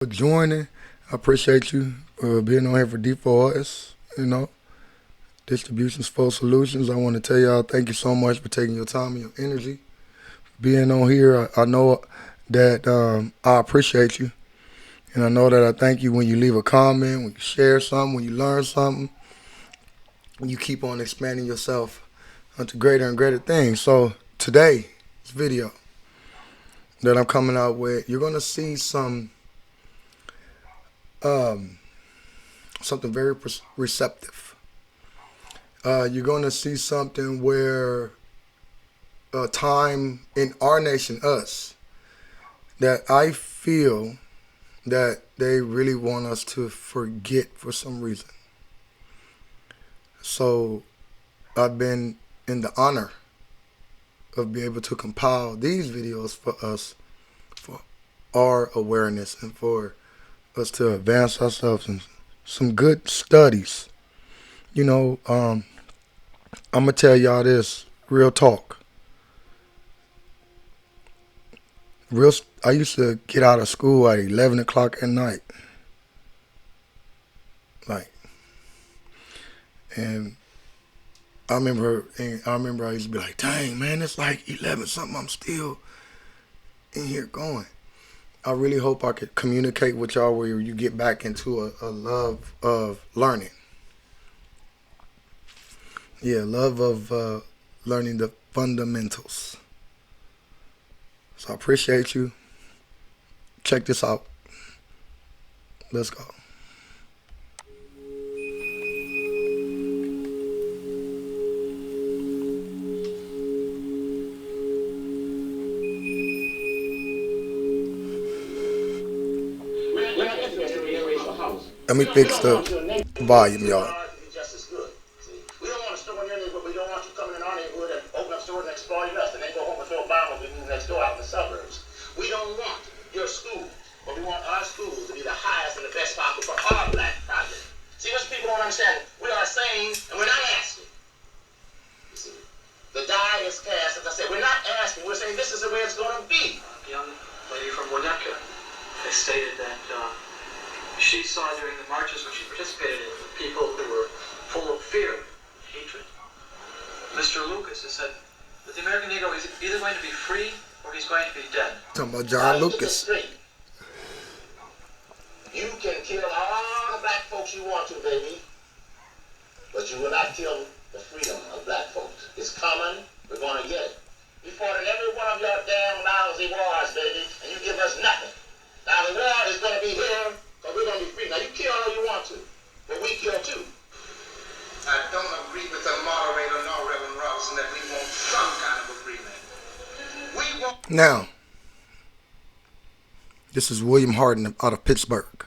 for joining. I appreciate you being on here for D4S, Distributions for Solutions. I want to tell y'all thank you so much for taking your time and your energy. Being on here, I know that I appreciate you. And I know that I thank you when you leave a comment, when you share something, when you learn something. You keep on expanding yourself onto greater and greater things. So today, this video that I'm coming out with, you're going to see something very receptive. You're going to see something where time in our nation, us, that I feel that they really want us to forget for some reason. So I've been in the honor of being able to compile these videos for us, for our awareness, and for us to advance ourselves in some good studies. I'm gonna tell y'all this, real talk. I used to get out of school at 11 o'clock at night. And I remember I used to be like, dang, man, it's like 11 something. I'm still in here going. I really hope I could communicate with y'all where you get back into a love of learning. Yeah, love of learning the fundamentals. So I appreciate you. Check this out. Let's go. Let me fix the volume, y'all. Just as good. See, we don't want to store in your neighborhood. We don't want you coming in our neighborhood and open up stores and exploiting us, and then go home and throw a bomb over next door out in the suburbs. We don't want your schools, but we want our schools to be the highest and the best possible for our black project. See, what people don't understand, we are saying, and we're not asking. You see, the die is cast. As I said, we're not asking. We're saying this is the way it's going to be. A young lady from Winnetka has stated that she saw during the marches when she participated in people who were full of fear, hatred. Mr. Lucas has said that the American Negro is either going to be free or he's going to be dead. Talking about John Lucas. You can kill all the black folks you want to, baby, but you will not kill the freedom of black folks. It's coming. We're going to get it. We fought in every one of your damn lousy wars, baby, and you give us nothing. Now the war is going to be here. Because we're going to be free. Now, you kill all you want to, but we kill too. I don't agree with the moderator nor Reverend Robinson that we want some kind of agreement. We want... Now, this is William Harden out of Pittsburgh.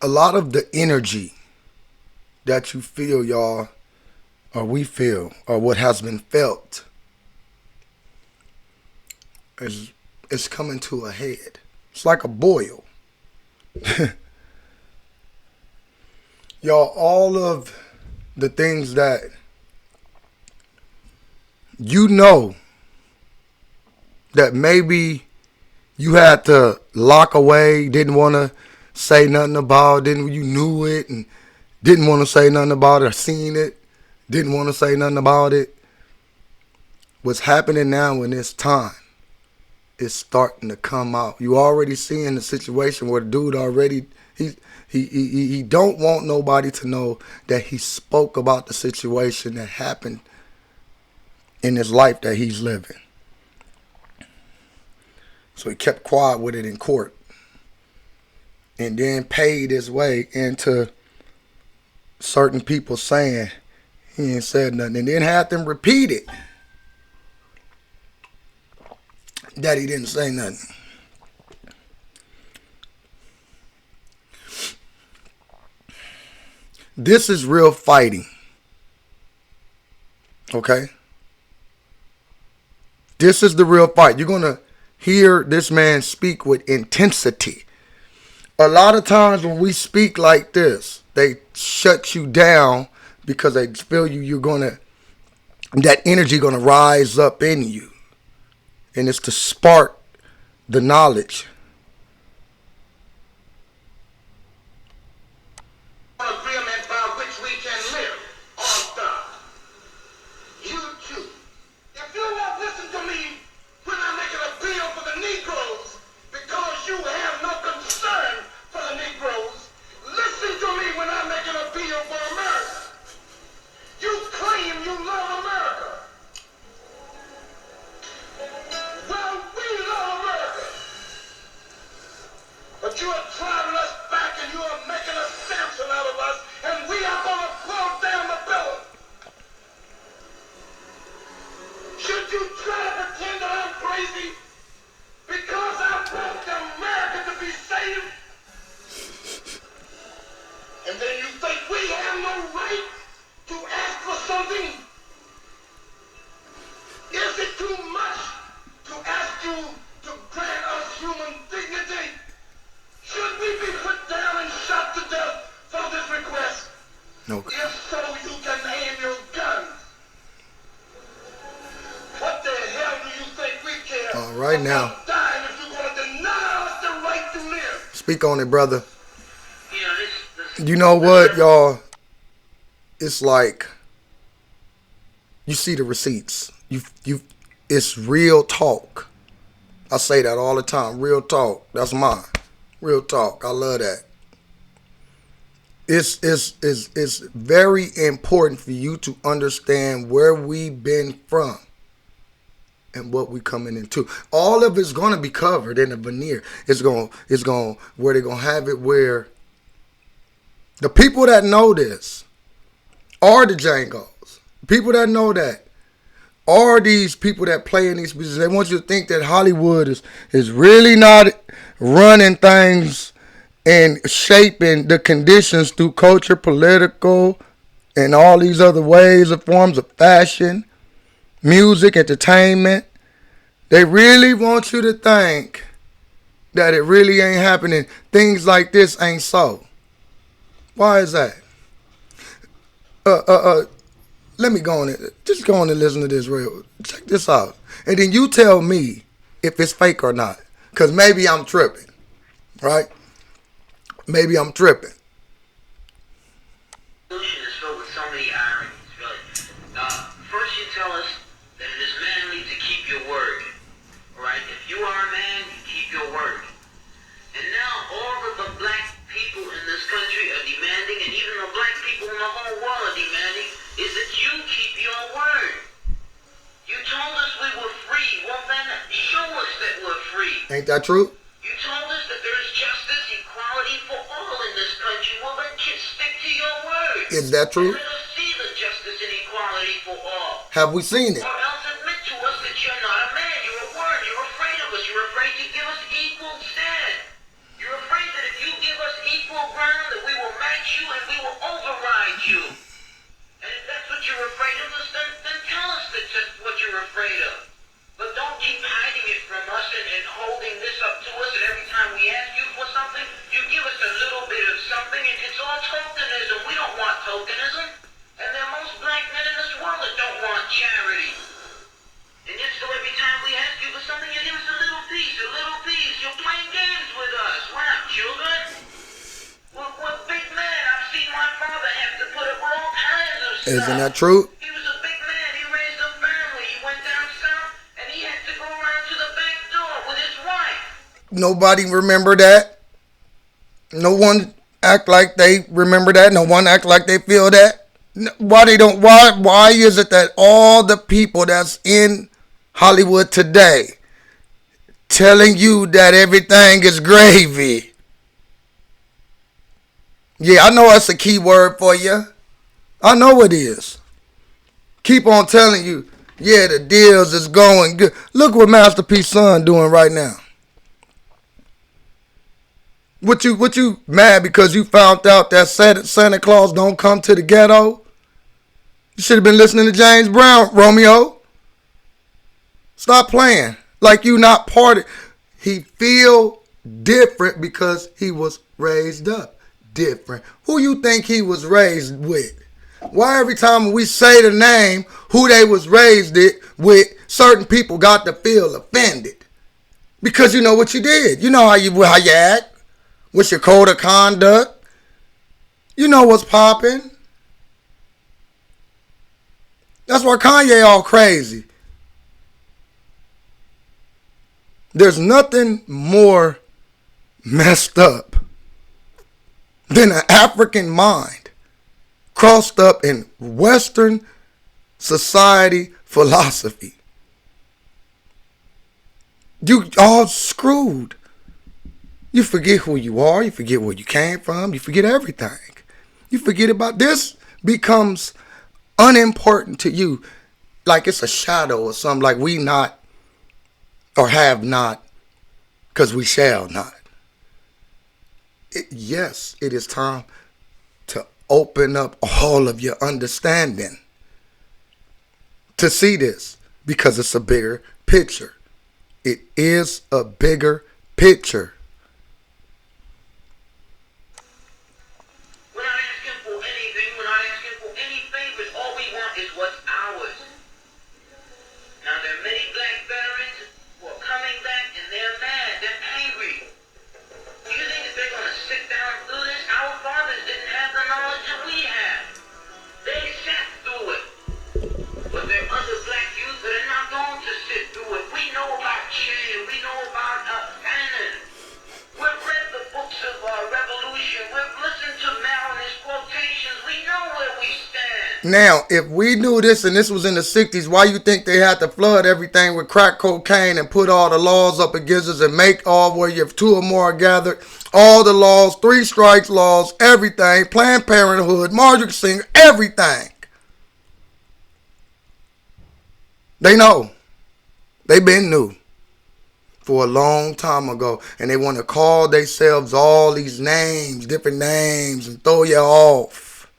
A lot of the energy that you feel, y'all, or we feel, or what has been felt, is coming to a head. It's like a boil. Y'all, all of the things that that maybe you had to lock away, didn't want to say nothing about, you knew it and didn't want to say nothing about it, or seen it, didn't want to say nothing about it. What's happening now in this time is starting to come out. You already seeing the situation where the dude already, he don't want nobody to know that he spoke about the situation that happened in his life that he's living. So he kept quiet with it in court, and then paid his way into certain people saying he ain't said nothing, and then had them repeat it that he didn't say nothing. This is real fighting. Okay? This is the real fight. You're going to hear this man speak with intensity. A lot of times when we speak like this, they shut you down because they feel you're going to, that energy going to rise up in you. And it's to spark the knowledge. Agreement by which we can live on God. You too. If you won't listen to me when I make an appeal for the Negroes because you have no concern for the Negroes, listen to me when I make an appeal for America. You claim you love America. Well, we love America. But you are driving us back and you are making a Samson out of us, and we are going to pull down the pillar. Should you try to pretend that I'm crazy because I want America to be saved? And then you think we have no right to ask for something? Is it too much to ask you to grant us human dignity? Should we be put down and shot to death for this request? No. If so, you can aim your gun. What the hell do you think we care? All right now. About dying if you're going to deny us the right to live? Speak on it, brother. You know, this You know what, y'all? It's like you see the receipts. It's real talk. I say that all the time. Real talk. That's mine. Real talk. I love that. It's very important for you to understand where we've been from and what we coming into. All of it's gonna be covered in the veneer. It's going where they're gonna have it where the people that know this are the Jangos. People that know that are these people that play in these businesses. They want you to think that Hollywood is really not running things and shaping the conditions through culture, political, and all these other ways or forms of fashion, music, entertainment. They really want you to think that it really ain't happening. Things like this ain't so. Why is that? Let me go on and just go on and listen to this real. Check this out. And then you tell me if it's fake or not. Because maybe I'm tripping. Right? Maybe I'm tripping. solution is filled with so many ironies, really. First you tell us that it is manly to keep your word. Alright? If you are a man, you keep your word. And now all of the black people in this country are demanding, and even the black people in the whole world are demanding, is that you keep your word. You told us we were free. Well then, show us that we're free. Ain't that true? You told us that there is justice, equality for all in this country. Well then, stick to your word. Is that true? And let us see the justice and equality for all. Have we seen it? Or else admit to us that you're not a man. You're a word. You're afraid of us. You're afraid to give us equal stand. You're afraid that if you give us equal ground, that we will match you and we will override you. And if that's what you're afraid of us, then tell us that's what you're afraid of. But don't keep hiding it from us and holding this up to us, and every time we ask you for something, you give us a little bit of something, and it's all tokenism. We don't want tokenism. And there are most black men in this world that don't want charity. And yet so every time we ask you for something, you give us a little piece, a little piece. You're playing games with us. We're not children. We're big men. I've seen my father have to put up with all kinds of stuff. Isn't that true? He was a big man. He raised a family. He went down south, and he had to go around to the back door with his wife. Nobody remember that. No one act like they remember that. No one act like they feel that. Why they don't? Why is it that all the people that's in Hollywood today telling you that everything is gravy? Yeah, I know that's a key word for you. I know it is. Keep on telling you, yeah, the deals is going good. Look what Master P's son doing right now. What you mad because you found out that Santa Claus don't come to the ghetto? You should have been listening to James Brown, Romeo. Stop playing like you not part of. He feel different because he was raised up different. Who you think he was raised with? Why every time we say the name who they was raised with, certain people got to feel offended? Because you know what you did. You know how you act. What's your code of conduct? You know what's popping. That's why Kanye all crazy. There's nothing more messed up than an African mind crossed up in Western society philosophy. You all screwed. You forget who you are. You forget where you came from. You forget everything. You forget about this. Becomes unimportant to you, like it's a shadow or something, like we not or have not, because we shall not. Yes, it is time to open up all of your understanding to see this, because it's a bigger picture. It is a bigger picture. We're not asking for anything. We're not asking for any favors. All we want is what's ours. Now, there are many black veterans who are coming back, and they're mad. They're angry. Do you think that they're going to sit down through this? Our fathers didn't have the knowledge that we have. They sat through it. But there are other black youth that are not going to sit through it. We know about Che. We know about Fannin. We've read the books of revolution. We've listened to Mao and his quotations. We know where we stand. Now, if we knew this and this was in the 60s, why you think they had to flood everything with crack cocaine and put all the laws up against us and make all where you have two or more are gathered, all the laws, 3 strikes laws, everything, Planned Parenthood, Marjorie Singer, everything. They know. They been knew for a long time ago, and they want to call themselves all these names, different names, and throw you off.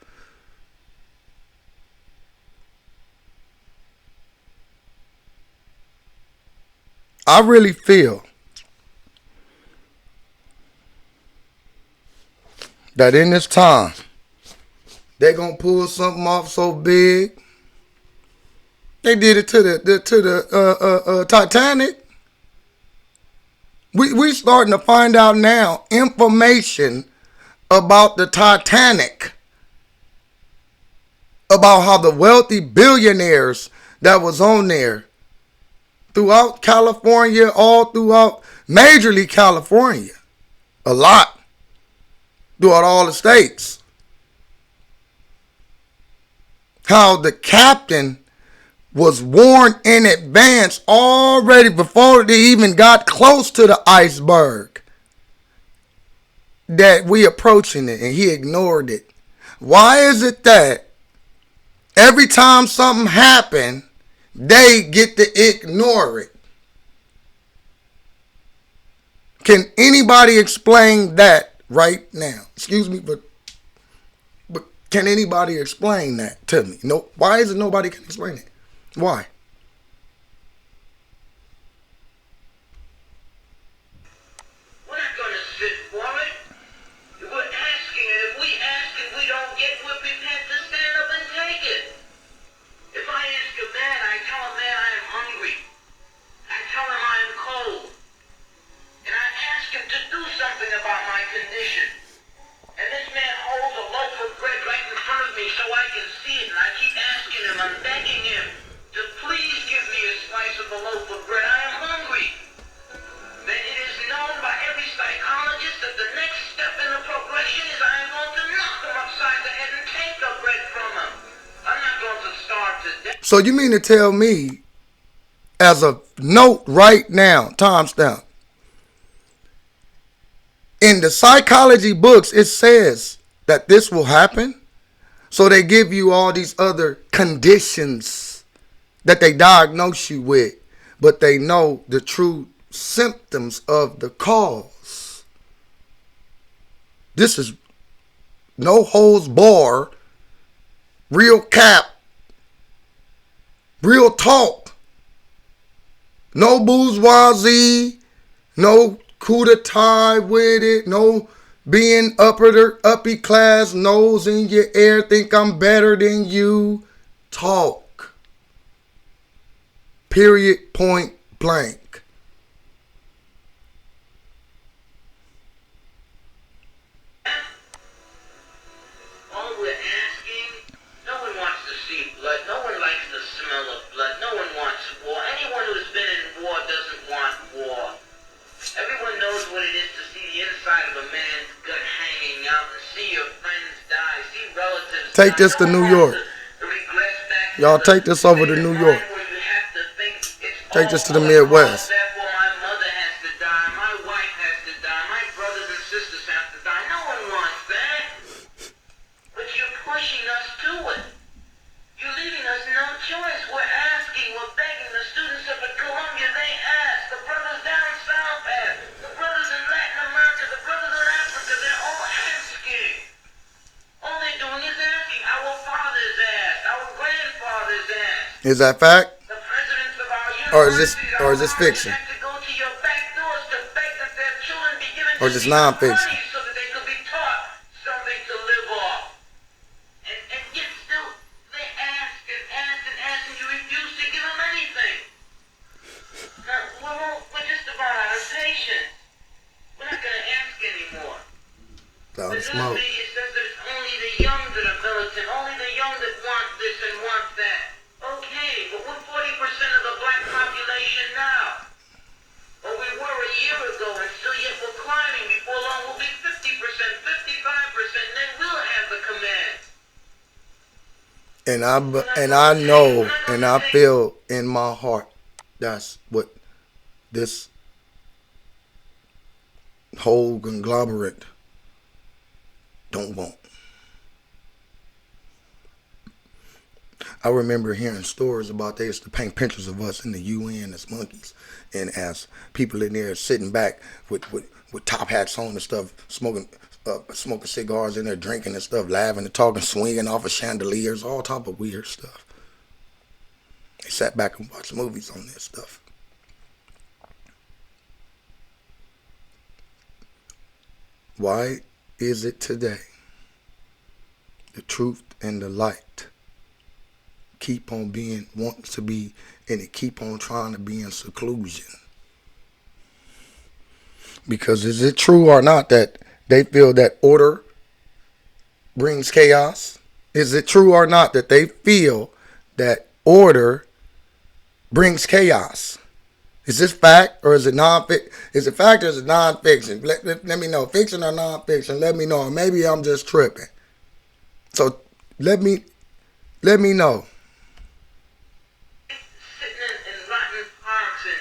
I really feel that in this time, they're going to pull something off so big. They did it to the Titanic. We starting to find out now information about the Titanic, about how the wealthy billionaires that was on there throughout California, all throughout majorly California, a lot throughout all the states, how the captain was warned in advance already before they even got close to the iceberg that we approaching it, and he ignored it. Why is it that every time something happened, they get to ignore it? Can anybody explain that right now? Excuse me, but can anybody explain that to me? No. Why is it nobody can explain it? Why? We're not going to sit for it. We're asking, and if we ask and we don't get, we're prepared to stand up and take it. If I ask a man, I tell a man I am hungry. I tell him I am cold. And I ask him to do something about my condition. And this man holds a loaf of bread right in front of me so I can see it. And I keep asking him, I'm begging him to please give me a slice of the loaf of bread. I am hungry. Then it is known by every psychologist that the next step in the progression is I am going to knock him upside the head and take the bread from him. I'm not going to starve to death. So you mean to tell me, as a note right now, timestamp, in the psychology books, it says that this will happen? So they give you all these other conditions that they diagnose you with, but they know the true symptoms of the cause. This is no holds barred, real cap, real talk. No bourgeoisie, no coup d'etat with it, no being uppy class, nose in your air, think I'm better than you. Talk. Period, point blank. Take this to New York. Y'all take this over to New York. Take this to the Midwest. Therefore, my mother has to die, my wife has to die, my brothers and sisters have to die. No one wants that. But you're pushing us to it. You're leaving us no choice. We're asking, we're begging. The students up at Columbia, they ask. The brothers down south ask. The brothers in Latin America, the brothers in Africa, they're all asking. All they're doing is asking. Our fathers asked. Our grandfathers asked. Is that fact? The presidents of our Or is this universities fiction? have to go to your back doors to beg that their children be given Or just nonfiction? money so that they could be taught something to live off. And yet still they ask and ask and ask and you refuse to give them anything. Now, we're just about out of patience. We're not going to ask anymore. Cloud The of news smoke. media says that it's only the young that are militant, only the young that want this and want that. Okay, but we're 40% of the black population now. Or we were a year ago, and still yet we're climbing. Before long, we'll be 50%, 55%, and then we'll have the command. And I know and I feel in my heart that's what this whole conglomerate don't want. I remember hearing stories about they used to paint pictures of us in the UN as monkeys, and as people in there sitting back with top hats on and stuff, smoking cigars in there, drinking and stuff, laughing and talking, swinging off of chandeliers, all type of weird stuff. They sat back and watched movies on this stuff. Why is it today the truth and the light keep on being, wants to be, and it keep on trying to be in seclusion? Because is it true or not that they feel that order brings chaos? Is it true or not that they feel that order brings chaos? Is this fact or is it non-fiction? Is it fact or is it non-fiction? Let me know. Fiction or non-fiction? Let me know. Or maybe I'm just tripping. So let me know. Sitting in rotten parks and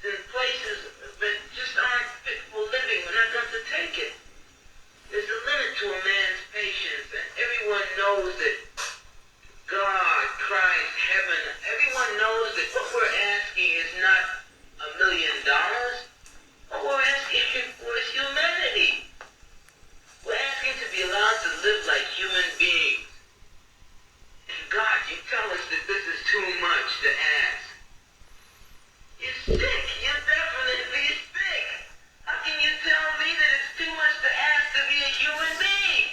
in places that just aren't fit for living. We're not going to take it. There's a limit to a man's patience, and everyone knows it. God, Christ, heaven, everyone knows that what we're asking is not $1 million. What we're asking for is humanity. We're asking to be allowed to live like human beings. And God, you tell us that this is too much to ask. You're sick. You're definitely sick. How can you tell me that it's too much to ask to be a human being?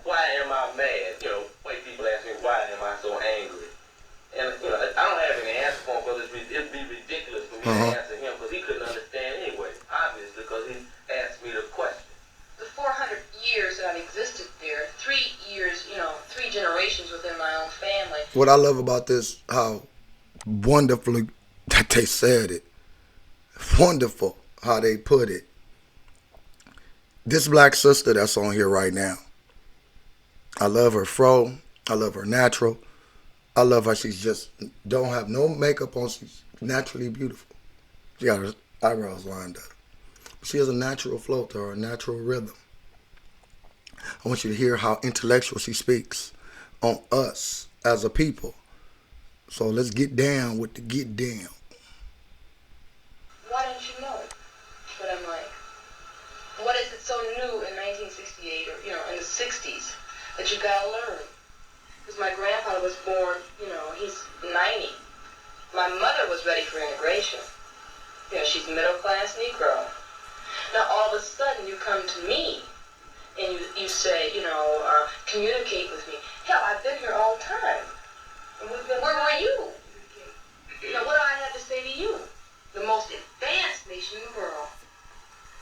Why am I mad? White people ask me, why am I so angry? And, I don't have any answer for him because it'd be ridiculous for me to answer him because he couldn't understand anyway, obviously, because he asked me the question. The 400 years that I've existed there, 3 years, 3 generations within my own family. What I love about this, how wonderfully that they said it. Wonderful how they put it. This black sister that's on here right now, I love her fro. I love her natural. I love how she's just don't have no makeup on. She's naturally beautiful. She got her eyebrows lined up. She has a natural flow to her, a natural rhythm. I want you to hear how intellectual she speaks on us as a people. So let's get down with the get down. Why don't you know what I'm like? What is it so new in 1968 or, in the 60s that you gotta learn? Because my grandfather was born, he's 90. My mother was ready for integration. She's middle class Negro. Now all of a sudden you come to me and you say, communicate with me. Hell, I've been here all the time. And where were you? Now what do I have to say to you? The most advanced nation in the world.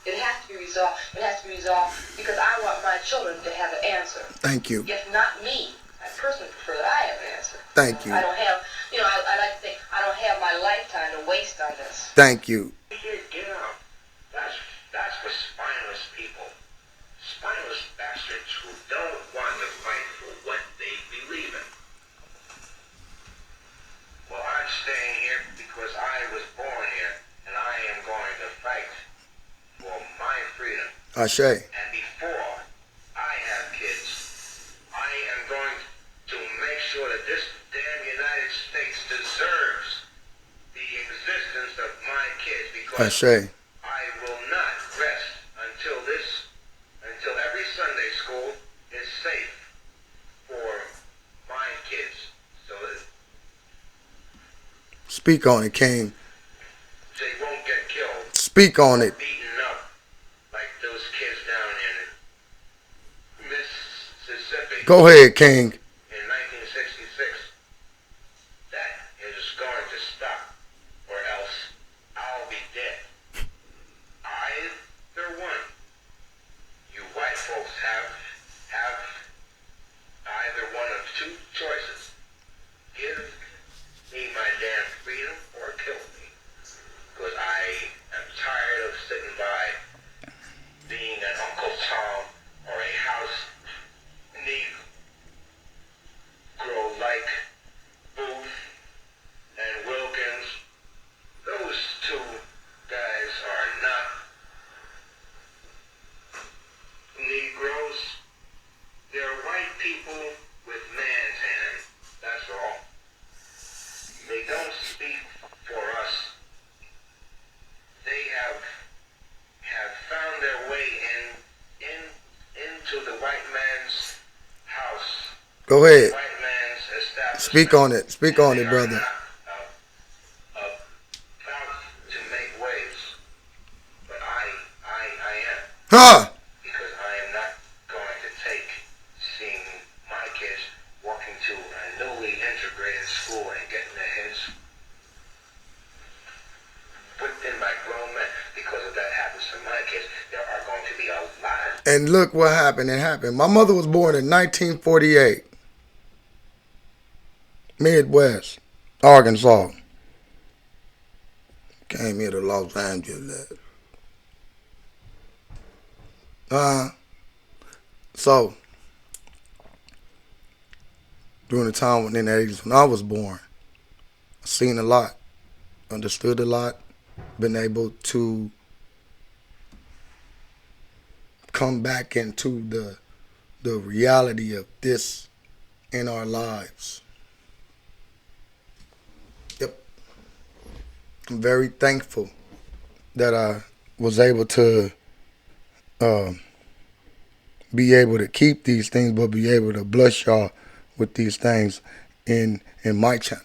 It has to be resolved. It has to be resolved because I want my children to have an answer. Thank you. If not me. I personally prefer that I have an answer. Thank you. I don't have, I like to think I don't have my lifetime to waste on this. Thank you. Get out. That's for spineless people. Spineless bastards who don't want to fight for what they Ashe. And before I have kids, I am going to make sure that this damn United States deserves the existence of my kids, because Ashe. I will not rest until every Sunday school is safe for my kids, so that Speak on it, King. they won't get killed, Speak on it. beaten up like those kids down in Mississippi Go ahead, King. in 1966. That is going to stop, or else I'll be dead. Either one. You white folks have either one of two choices. Give me my damn freedom or kill me. Because I am tired of sitting by being an Uncle Tom or a house Negro like Booth and Wilkins. Those two guys are not Negroes. They're white people with man's hands. That's all. They don't speak for us. They have found their way into the white man's house. Go ahead. White man's establishment. Speak on it. Speak on They it, are brother. not about to make waves, but I am. Huh? Because I am not going to take seeing my kids walking to a newly integrated school and getting their heads whipped in by grown men. Because if that happens to my kids, there are going to be a lot. And look what happened. It happened. My mother was born in 1948. Midwest, Arkansas. Came here to Los Angeles. So, during the time in the 80s when I was born, I seen a lot, understood a lot, been able to come back into the reality of this in our lives. Yep. I'm very thankful that I was able to be able to keep these things, but be able to bless y'all with these things in my channel.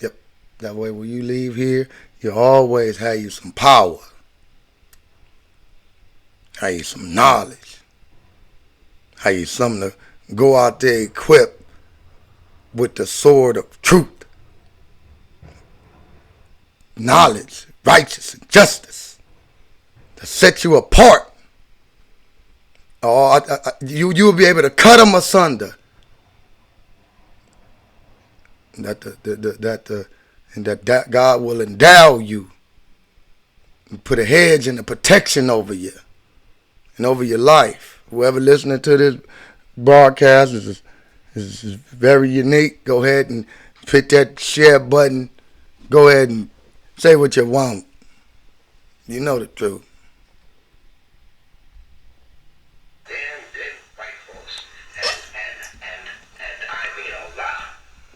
Yep. That way when you leave here, you always have you some power. Have you some knowledge. Have you something to go out there equipped with the sword of truth. Knowledge, righteousness, and justice to set you apart. Oh, you will be able to cut them asunder. That God will endow you and put a hedge and a protection over you and over your life. Whoever listening to this broadcast is very unique. Go ahead and hit that share button. Go ahead and say what you want. You know the truth. Damn dead white folks. And I mean a lot.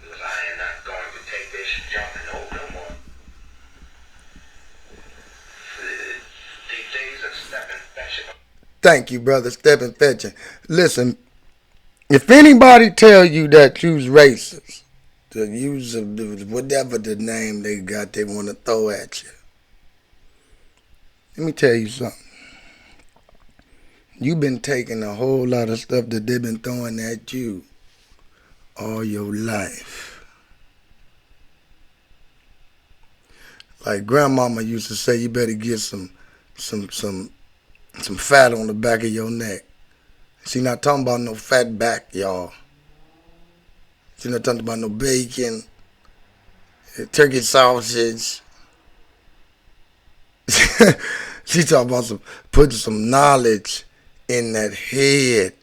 Because I am not going to take this jumping over no more. The days of stepping fetching. Thank you, brother. Stepping fetching. Listen, if anybody tell you that you's racist, to use whatever the name they got they want to throw at you, let me tell you something. You've been taking a whole lot of stuff that they've been throwing at you all your life. Like grandmama used to say, you better get some fat on the back of your neck. She not talking about no fat back, y'all. She not talking about no bacon, turkey sausage. She talking about putting some knowledge in that head.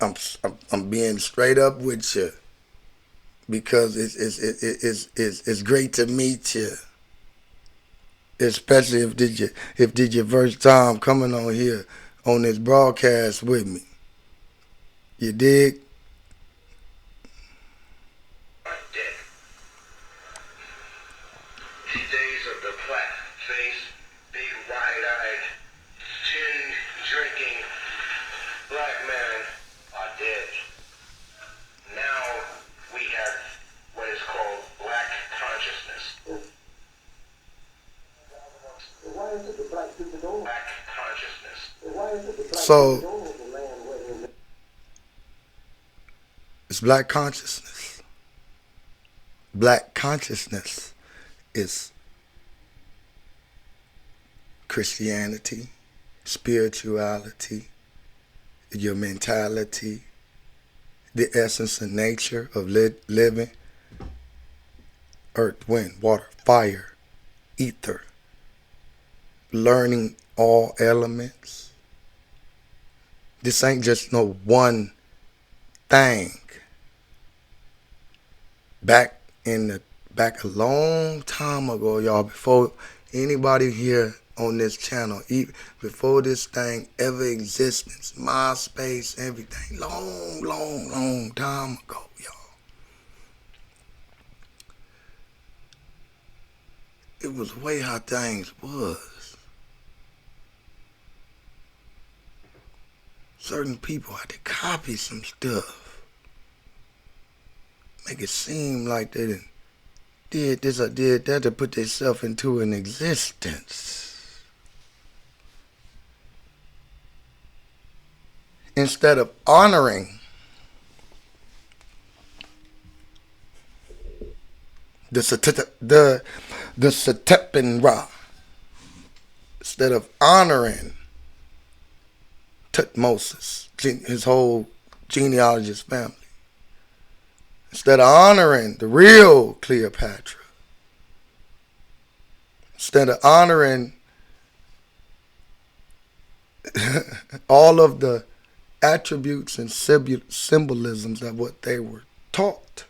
I'm being straight up with you because it's great to meet you. especially if did your first time coming on here on this broadcast with me. You dig? Dead. These days of the flat face, big wide-eyed, gin drinking black man are dead. Now we have what is called black consciousness. Why is it the black people don't? Black consciousness. Why is it the black So people don't know the land where they live? it's black consciousness. Black consciousness is Christianity, spirituality, your mentality, the essence and nature of living, earth, wind, water, fire, ether, learning all elements. This ain't just no one thing. Back a long time ago, y'all, before anybody here on this channel, even before this thing ever existed, MySpace, everything, long time ago, y'all. It was the way how things was. Certain people had to copy some stuff, make it seem like they did this or did that to put themselves into an existence. Instead of honoring the Setepenra, instead of honoring Tutmosis, his whole genealogist family, instead of honoring the real Cleopatra, instead of honoring all of the attributes and symbolisms of what they were taught,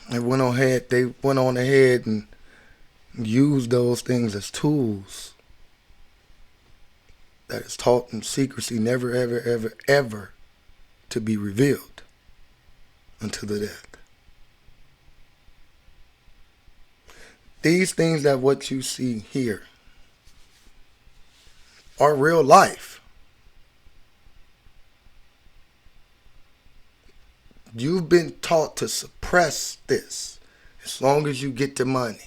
they went on ahead and used those things as tools that is taught in secrecy, never, ever to be revealed until the death. These things that what you see here are real life. You've been taught to suppress this as long as you get the money.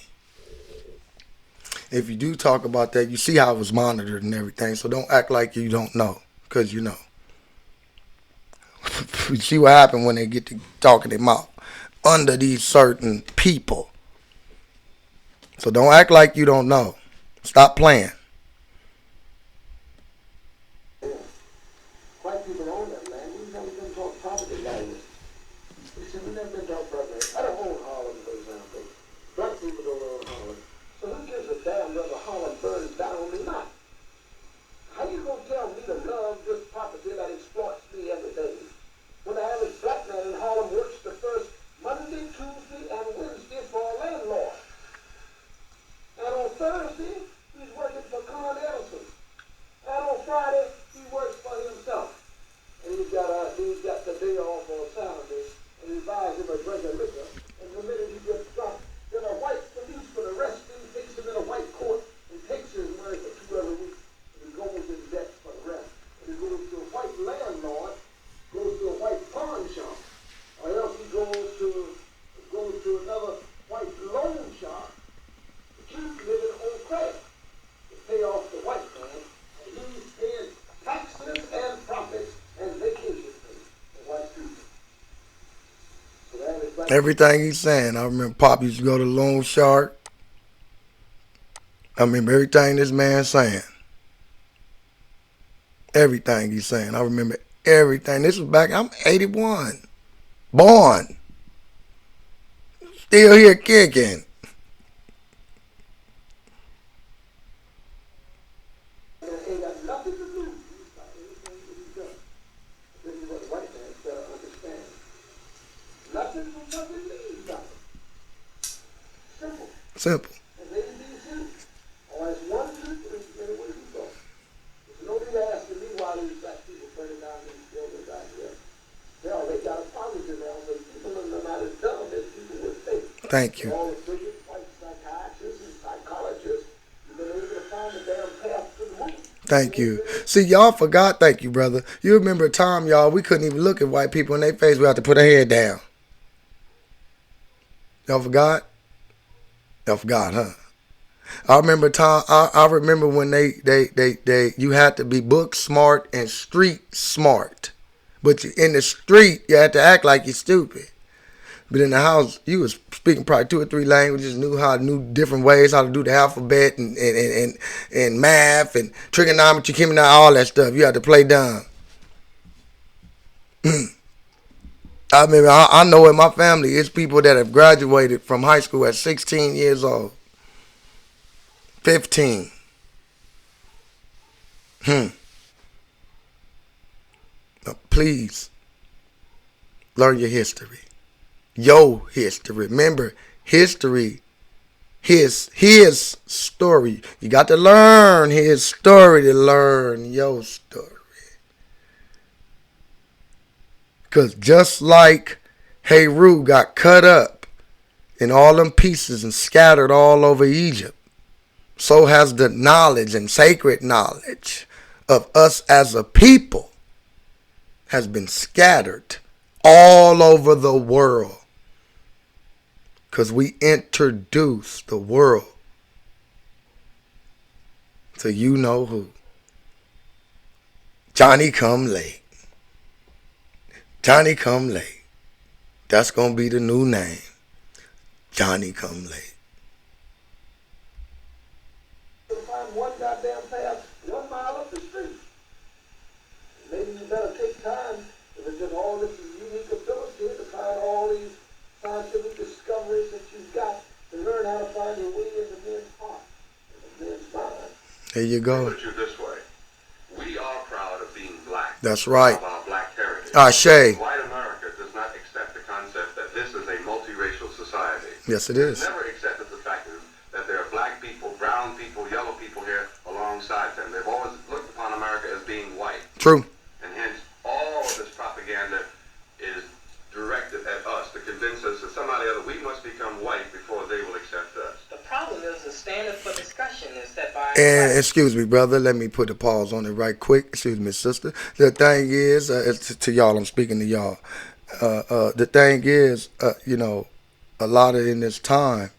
If you do talk about that, you see how it was monitored and everything, so don't act like you don't know, because you know. You see what happened when they get to talking their mouth under these certain people. So don't act like you don't know. Stop playing. White people own that land. We've never been taught property values. We've never been taught property. I don't own Harlem, for example. Black people don't own Harlem. So who gives a damn whether Harlem burns down or not? How you gonna tell me to love this property that exploits me every day? When the average black man in Harlem works the first Monday, Tuesday, and Wednesday for a landlord. And on Thursday, he's working for Con Edison. And on Friday, he works for himself. And he's got the day off on Saturday, and he buys him a drink of liquor. And the minute he gets drunk, then a white policeman arrests him, takes him in a white court, and takes his money for 2 every week. And he goes in debt for the rest. And he goes to a white landlord, goes to a white pawn shop, or else he goes to another white loan shop to keep living on credit to pay off the white man. And he's paying taxes and profits and vacation pay for white people. So that is like Everything he's saying. I remember Pop used to go to Loan Shark. I remember everything this man's saying. Everything he's saying. I remember everything. This was back, I'm 81. Born. Still here kicking. ain't got nothing to do with anything that he's done. This is what white man better understand. Nothing means nothing. Simple. And ABC. Oh, it's 1, 2, 3, and away we go. There's no need asking me why these black people burning down these buildings out here. Hell, they got a policy now, so people are not as dumb as people would think. Thank you. All the brilliant white psychiatrists and psychologists, you've been able to find the damn path to the moon. Thank you. See, y'all forgot. Thank you, brother. You remember a time, y'all, we couldn't even look at white people in their face. We had to put our head down. Y'all forgot? Y'all forgot, huh? I remember time. I remember when they you had to be book smart and street smart, but in the street you had to act like you're stupid. But in the house, you was speaking probably 2 or 3 languages, knew different ways how to do the alphabet and math and trigonometry, chemistry, all that stuff. You had to play dumb. I mean, I know in my family, it's people that have graduated from high school at 16 years old. 15. Now, please, learn your history. Your history. Remember, history, his story. You got to learn his story to learn your story. Because just like Heru got cut up in all them pieces and scattered all over Egypt, so has the knowledge and sacred knowledge of us as a people has been scattered all over the world. Because we introduced the world to you know who. Johnny come late. Johnny come late. That's going to be the new name. Johnny come late. Find one goddamn path 1 mile up the street. Maybe you better take time if it's just all this unique ability to find all these scientific discoveries that you've got to learn how to find your way into men's heart, into men's mind. There you go. Put it this way. We are proud of being black. That's right. Of our black heritage. Ashe. White America does not accept the concept that this is a multiracial society. Yes, it It's is. never accepted the fact that there are black people, brown people, yellow people here alongside them. They've always looked upon America as being white. True. And hence, all of this propaganda is directed at us to convince us that somehow or the other we must become white before they will accept us. The problem is the standard for discussion is set by... And excuse me, brother, let me put a pause on it right quick. Excuse me, sister. The thing is, it's to y'all, I'm speaking to y'all. The thing is, a lot of in this time,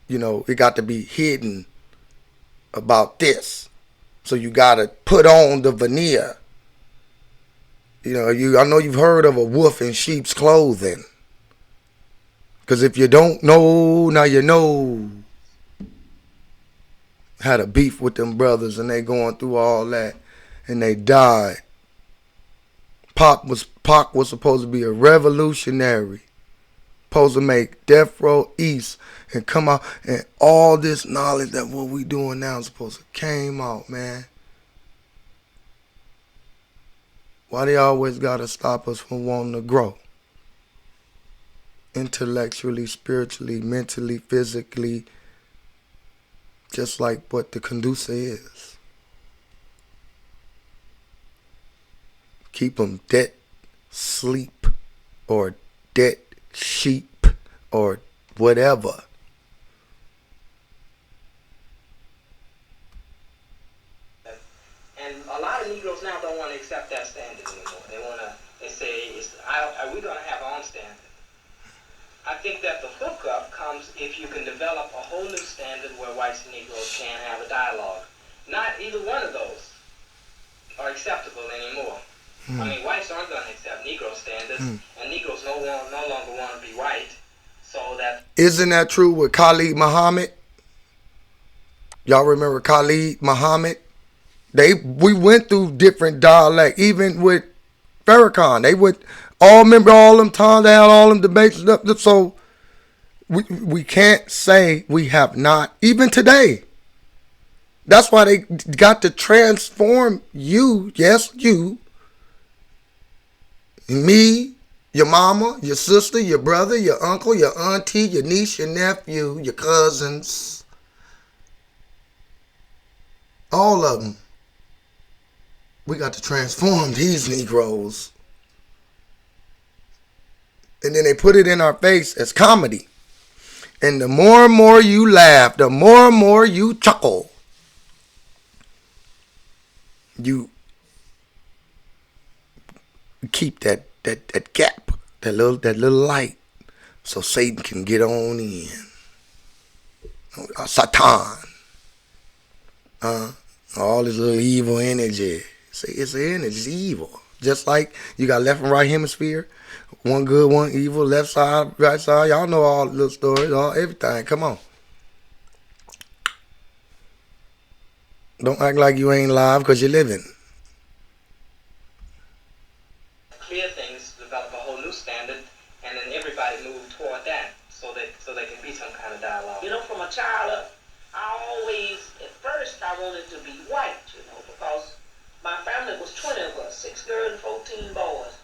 it got to be hidden about this. So you got to put on the veneer. I know you've heard of a wolf in sheep's clothing. Because if you don't know, now you know. Had a beef with them brothers and they going through all that and they died. Pac was supposed to be a revolutionary, supposed to make Death Row East and come out, and all this knowledge that what we doing now is supposed to came out, man. Why they always gotta stop us from wanting to grow? Intellectually, spiritually, mentally, physically, just like what the conducer is. Keep them dead sleep or dead sheep or whatever. And a lot of Negroes now don't want to accept that standard anymore. They say, are we going to have our own standard? I think that the hookup comes if you can develop a whole new standard where whites and Negroes can have a dialogue. Not either one of those are acceptable anymore. I mean, whites aren't going to accept Negro standards, and Negroes no longer want to be white. So that... Isn't that true with Khalid Muhammad? Y'all remember Khalid Muhammad? We went through different dialect, even with Farrakhan. They would all remember all them times they had all them debates and stuff. So we can't say we have not, even today. That's why they got to transform you, yes, you, me, Your mama, your sister, your brother, your uncle, your auntie, your niece, your nephew, your cousins. All of them. We got to transform these Negroes. And then they put it in our face as comedy. And the more and more you laugh, the more and more you chuckle, you keep that gap, that little light, so Satan can get on in. Satan. All this little evil energy. See, it's the energy, it's evil. Just like you got left and right hemisphere. One good, one evil, left side, right side. Y'all know all the little stories, all everything. Come on. Don't act like you ain't live because you're living. Clear things, develop a whole new standard, and then everybody move toward that, so there can be some kind of dialogue. You know, from a child up, I always, at first, I wanted to be white, you know, because my family was 20 of us, 6 girls and 14 boys.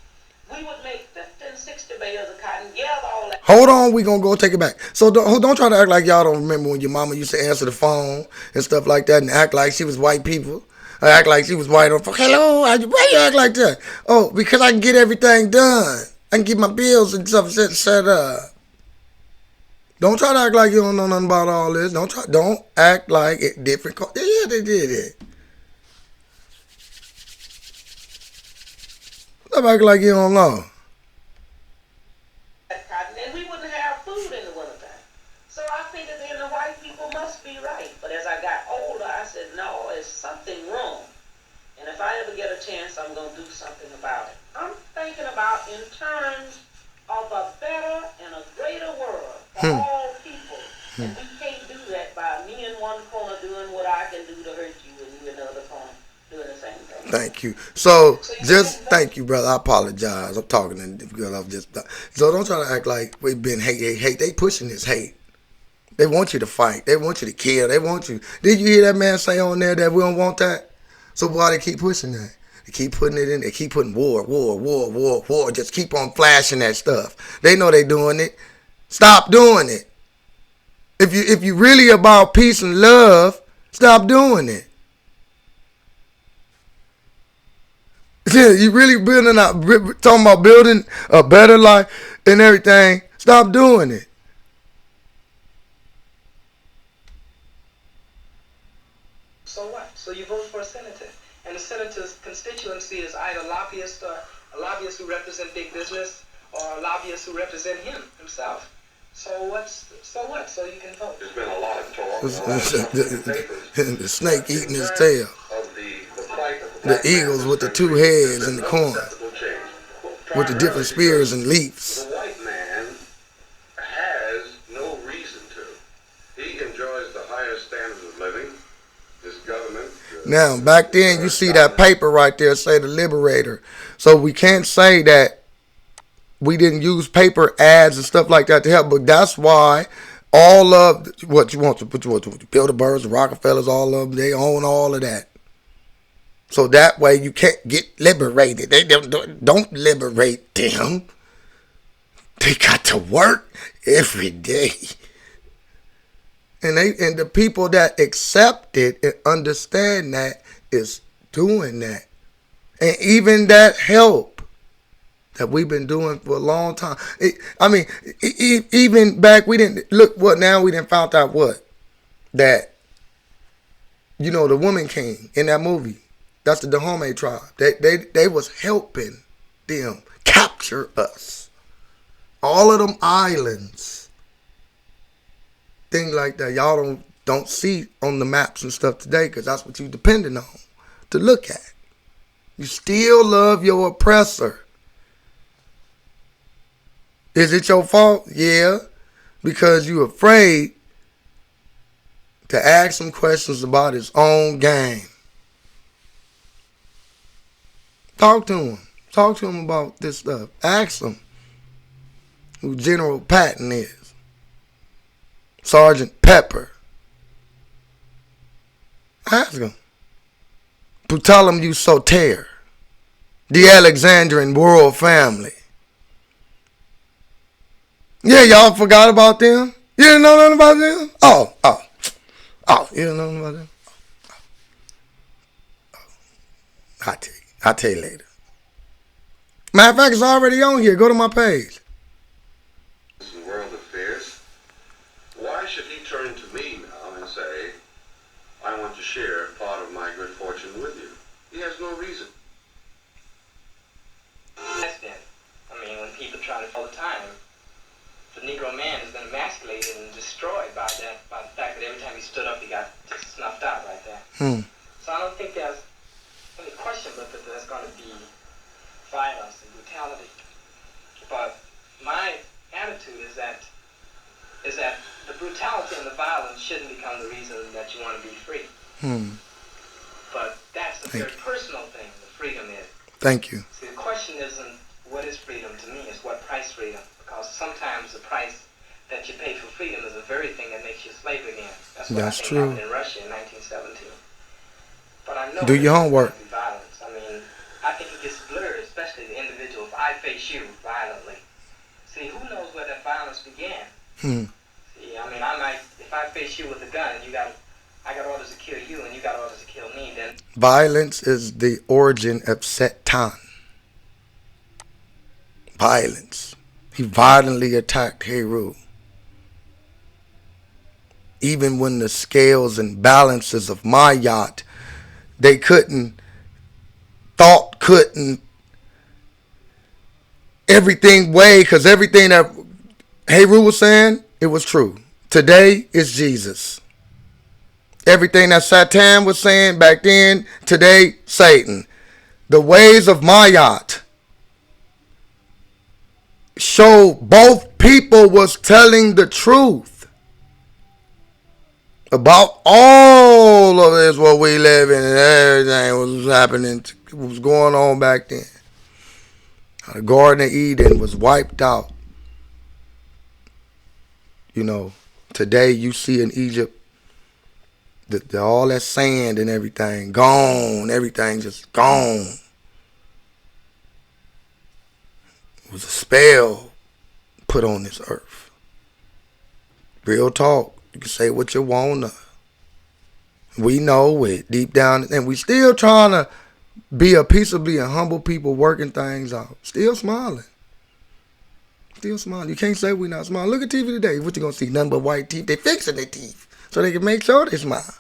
We would make 50 and 60 bales of cotton, gather all that. Hold on, we gonna go take it back. So don't try to act like y'all don't remember when your mama used to answer the phone and stuff like that and act like she was white people. Or act like she was white on phone. Hello, why you act like that? Oh, because I can get everything done. I can get my bills and stuff set up. Don't try to act like you don't know nothing about all this. Don't act like it different. Yeah, they did it. Stop acting like you don't know. Cotton, and we wouldn't have food in the wintertime. So I figured then the white people must be right. But as I got older, I said, no, there's something wrong. And if I ever get a chance, I'm going to do something about it. I'm thinking about in terms of a better and a greater world for all people. And we can't do that by me in one corner doing what I can do to hurt you and you in the other corner doing the same thing. Thank you. So just thank you, brother. I apologize. I'm talking to girl. I'm just so don't try to act like we've been hate. They pushing this hate. They want you to fight. They want you to kill. They want you. Did you hear that man say on there that we don't want that? So why they keep pushing that? They keep putting it in. They keep putting war. Just keep on flashing that stuff. They know they doing it. Stop doing it. If you really about peace and love, stop doing it. Yeah, you really talking about building a better life and everything. Stop doing it. So what? So you vote for a senator, and the senator's constituency is either lobbyists or lobbyists who represent big business, or lobbyists who represent himself. So what? So you can vote. There's been a lot of talk. The snake eating his tail. The eagles with the two heads in the corner, with the different spears and leaves. The white man has no reason to. He enjoys the highest standards of living. His government. Now, back then, you see that paper right there say the Liberator. So we can't say that we didn't use paper ads and stuff like that to help. But that's why all of what you want to Bilderbergs, the Rockefellers, all of them, they own all of that. So that way you can't get liberated. They don't liberate them. They got to work every day. And the people that accept it and understand that is doing that. And even that help that we've been doing for a long time. Even back, we didn't look what now we didn't found out what that the Woman King in that movie. That's the Dahomey tribe. They was helping them capture us. All of them islands. Things like that. Y'all don't see on the maps and stuff today because that's what you depending on to look at. You still love your oppressor. Is it your fault? Yeah. Because you're afraid to ask some questions about his own game. Talk to him. Talk to him about this stuff. Ask him who General Patton is. Sergeant Pepper. Ask him. Tell him you Soter. The Alexandrian royal family. Yeah, y'all forgot about them. You didn't know nothing about them? Oh, you didn't know nothing about them? I'll tell you later. Matter of fact, it's already on here. Go to my page. World affairs. Why should he turn to me now and say, I want to share part of my good fortune with you? He has no reason. I mean, when people try to all the time, the Negro man has been emasculated and destroyed by the fact that every time he stood up, he got just snuffed out right there. So I don't think there's any question but that there's going to be violence and brutality. But my attitude is that the brutality and the violence shouldn't become the reason that you want to be free. But that's a very personal thing, the freedom is. Thank you. See, the question isn't what is freedom to me, it's what price freedom. Because sometimes the price that you pay for freedom is the very thing that makes you a slave again. That's what I think true. happened in Russia in 1917. But I know Do your homework. Violence. I mean, I think it gets blurred, especially the individual. If I face you violently, see, who knows where that violence began? See, I mean, if I face you with a gun and I got orders to kill you and you got orders to kill me, then Violence is the origin of Satan. Violence. He violently attacked Heru. Even when the scales and balances of my yacht, they couldn't, everything weigh, because everything that Heru was saying, it was true. Today is Jesus. Everything that Satan was saying back then, today, Satan. The ways of Mayat show both people was telling the truth about all of this, what we live in, and everything was happening, what was going on back then. The Garden of Eden was wiped out. You know, today you see in Egypt, all that sand and everything gone. Everything just gone. It was a spell put on this earth. Real talk. You can say what you want to. We know it deep down. And we still trying to be a peaceably and humble people working things out. Still smiling. Still smiling. You can't say we not smiling. Look at TV today. What you going to see? Nothing but white teeth. They fixing their teeth so they can make sure they smile.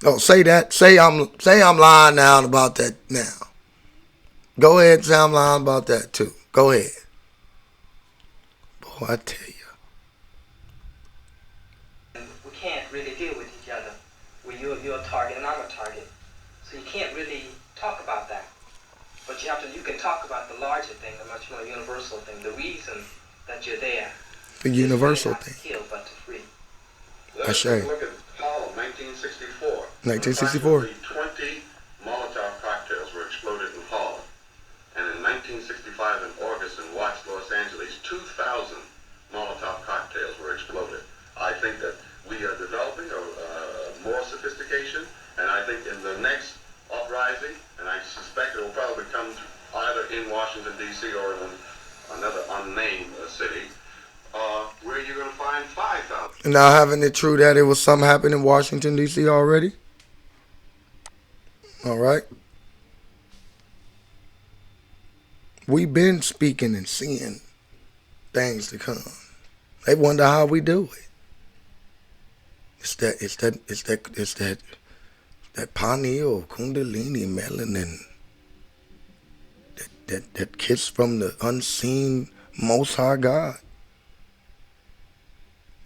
Oh, say that. Say I'm lying now about that now. Go ahead and say I'm lying about that too. Go ahead. Boy, I tell you. we can't really deal with each other. You're a target and I'm a target. So you can't really talk about that. But you can talk about the larger thing, the much more universal thing, the reason that you're there. The universal thing. Not to kill, but to free. Let's take a look at Harlem, 1964. 1964. Approximately 20 Molotov cocktails were exploded in Harlem. And in 1965 in August in Watts, Los Angeles, 2,000 Molotov cocktails were exploded. I think that we are developing more sophistication, and I think in the next uprising, and I suspect it will probably come either in Washington, D.C. or in another unnamed city, where you're going to find 5,000. Now, having it true that it was something happening in Washington, D.C. already? All right. We've been speaking and seeing things to come. They wonder how we do it. It's that pineal, kundalini, melanin, that kiss from the unseen Most High God.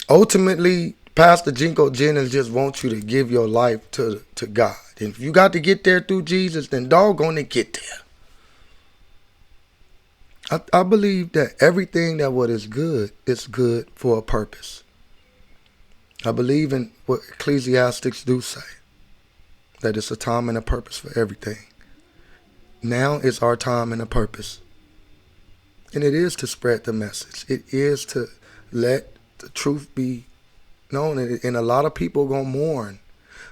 Ultimately, Pastor Jinko Jennings just wants you to give your life to God. And if you got to get there through Jesus, then doggone it, get there. I believe that everything that what is good for a purpose. I believe in what Ecclesiastics do say, that it's a time and a purpose for everything. Now is our time and a purpose. And it is to spread the message. It is to let the truth be known. And a lot of people going to mourn.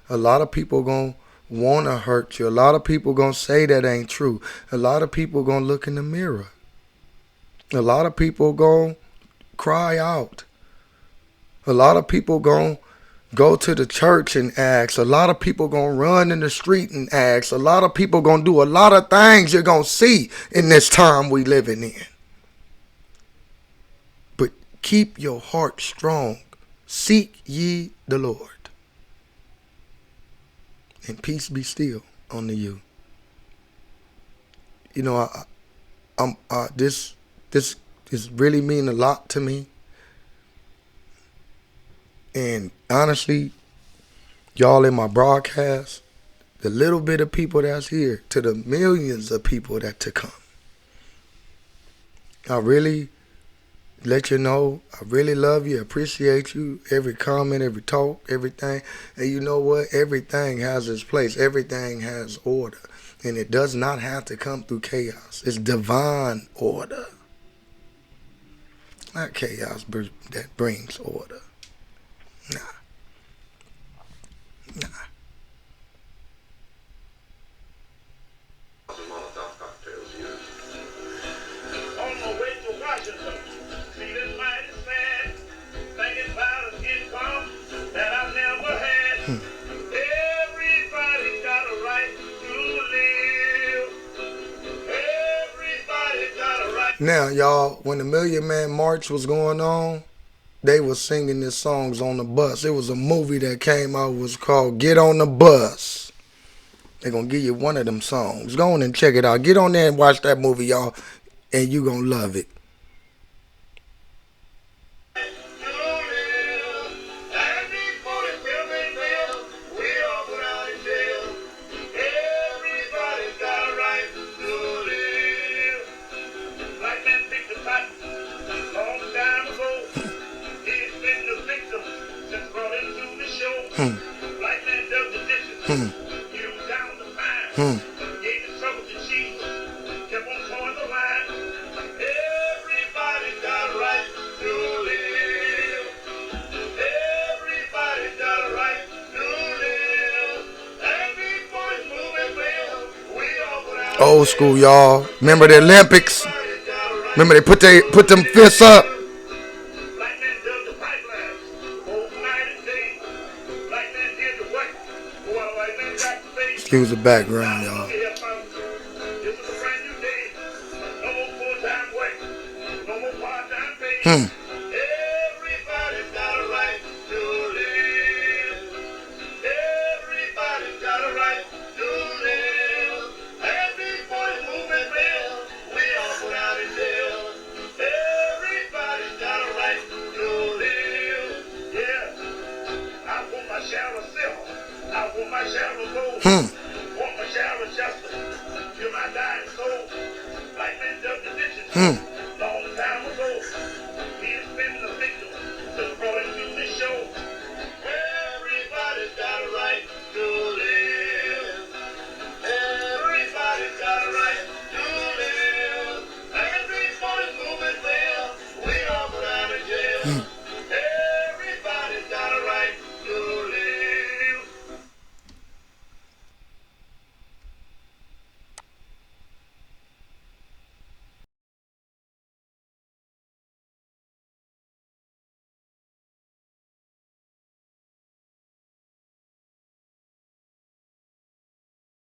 A lot of people going to want to hurt you. A lot of people going to say that ain't true. A lot of people going to look in the mirror. A lot of people gonna cry out. A lot of people gonna go to the church and ask. A lot of people gonna run in the street and ask. A lot of people gonna do a lot of things you're gonna see in this time we living in. But keep your heart strong. Seek ye the Lord. And peace be still unto you. You know, this is really mean a lot to me. And honestly, y'all in my broadcast, the little bit of people that's here, to the millions of people that to come, I really let you know I really love you, appreciate you, every comment, every talk, everything. And you know what? Everything has its place. Everything has order. And it does not have to come through chaos. It's divine order. Not chaos that brings order. Nah. Molotov cocktails used. On my way to Washington, feeling mighty sad, thinking about an income that I never had. Everybody got a right to live. Everybody got a right. Now, y'all, when the Million Man March was going on, they were singing these songs on the bus. It was a movie that came out, was called Get on the Bus. They're going to give you one of them songs. Go on and check it out. Get on there and watch that movie, y'all, and you going to love it. Old school, y'all. Remember the Olympics? Remember they put them fists up? Excuse the background, y'all.